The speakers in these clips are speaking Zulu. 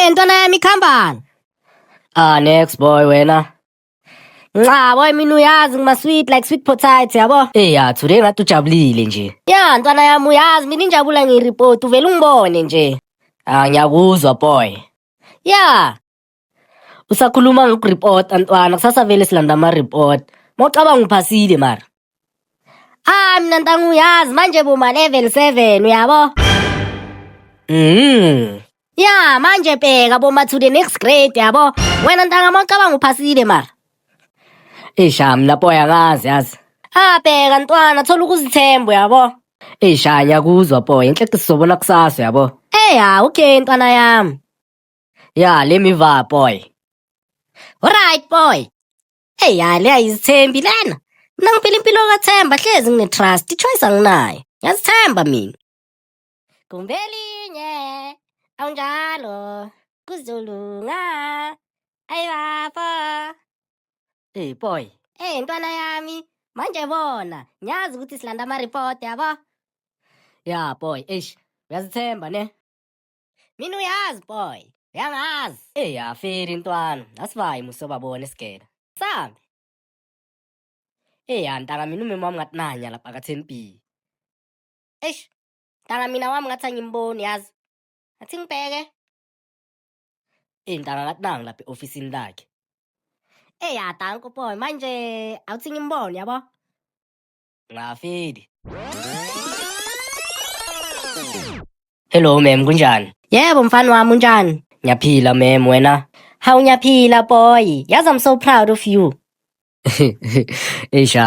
ntwana yami khambani. Next boy wena. Cha boy mina uyazi ngima-sweet like sweet potato yabo. Today ngathi ujabulile nje. Ya ntwana yami uyazi mina injabula ngireport uvela ungibone nje. Ngiyakuzwa boy. Ya. Usakhuluma ngokureport ntwana kusasa vele silanda ama-report. Mawucabanga uphasile mara. Mina ntanga uyazi manje boma level 7 uyabo. Ya manje bheka boma to the next grade yabo. Wena ntanga mawucabanga uphasile mara. Mina boy angazi yazi. Bheka ntwana thola ukuzithemba yabo. Ngiyakuzwa boy inhlekho sizobona kusasa yabo. Okay ntwana yami. Let me vibe boy. Alright boy. Le ayizithembi lena. Mina ngiphila impilo kaThemba hlezi ngine-trust, i-choice anginayo. Ngiyazithemba mina. Kumbelinye, awunjalo, kuzolunga, ayibaba. Boy. Ntwana yami, manje bona, ngiyazi ukuthi silanda ama-report yabo. Ya boy, uyazithemba ne? Mina uyazi boy, uyangazi. Feri ntwana, asivayi musobabona isigela. Sambe. Ntanga mina umema wami ngathi nanya lapha ka-10B. Ntanga mina wami ngathi angimboni yazi. Ngathi ngibheke. Ntanga ngathi nangi lapha e-ofisini lakhe. Danko boy, manje awuthi ngimboni yabo. Ngafedi. Hello ma'am, kunjani? Yebo mfana wami unjani? Ngiyaphila ma'am, wena? Hawu ngiyaphila boy. Yazi I'm so proud of you.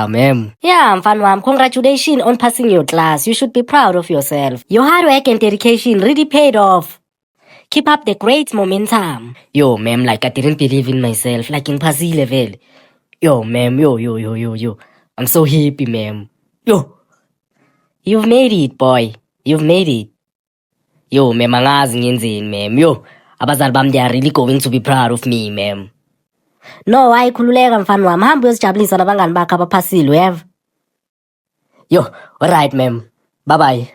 Ma'am. Yeah, mfana wami, congratulations on passing your class. You should be proud of yourself. Your hard work and dedication really paid off. Keep up the great momentum. Yo, ma'am, like I didn't believe in myself. Like ngiphasile vele. Yo, ma'am, yo. I'm so happy, ma'am. Yo. You've made it, boy. You've made it. Yo, ma'am, angazi ngenzeni, ma'am. Yo, abazali bami, they are really going to be proud of me, ma'am. No, khululeka mfana wami, hamba uyozijabulisa nabangani bakho abaphasile uyeva. Yo, alright ma'am. Bye.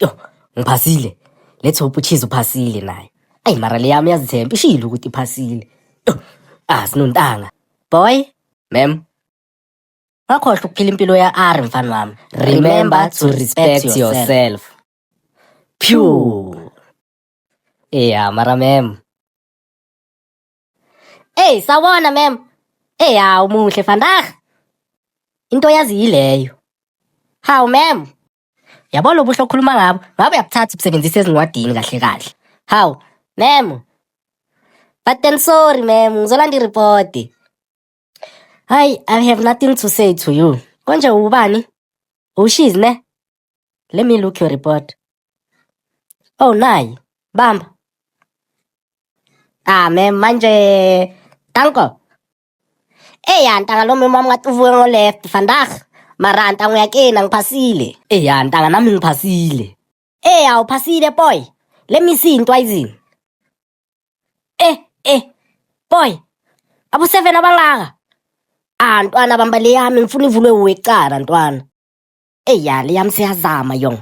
Yo, ngiphasile. Let's hope uChiza uphasile naye. Mara le yami yazithemba ishilo ukuthi iphasile. Yo, sinontanga. Boy, ma'am. Ngakhohlwa ukuphila impilo ya-R mfana wami. Remember to respect yourself. Phew. Mara ma'am. Sawona ma'am. Hawu muhle vandag. Into yazi yileyo. Hawu ma'am. Yabo lo buhlo okhuluma ngabo, ngabe uyabuthatha ubusebenzisa ezincwadini kahle. Hawu, ma'am. But then sorry ma'am, ngizolanda i-report. I have nothing to say to you. Konje ubani? Ushizi ne? Let me look your report. Oh, nayi. Bamba. Ma'am, manje Danko. Ntanga lo mama wami ngathi uvuke ngo-left vandag. Mara ntanga uyakena ngiphasile. Ntanga nami ngiphasile. Awuphasile boy. Let me see into ayizini. Boy. Abo 7 abangaka. Ntwana bamba le yami ngifuna ivulwe uwecala ntwana. Le yami siyazama yong.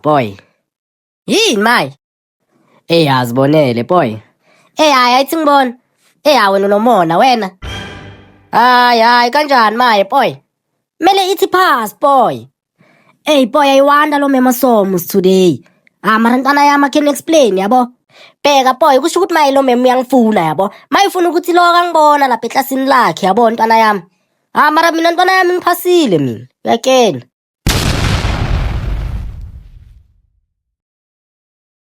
Boy. Yini mai? Azibonele boy. Ayithi ngibona. Wena unomona wena. Hayi kanjani maye boy? Mele ithi pass boy. Boy ayiwanda lo mema somus today. Mara ntwana yami can explain yabo. Bheka boy kusho ukuthi maye lo mema uyangifuna yabo. Mayifuna ukuthi lo kangibona lapha eklasini lakhe yabo ntwana yami. Mara mina ntwana yami ngiphasile mina. Uyakena.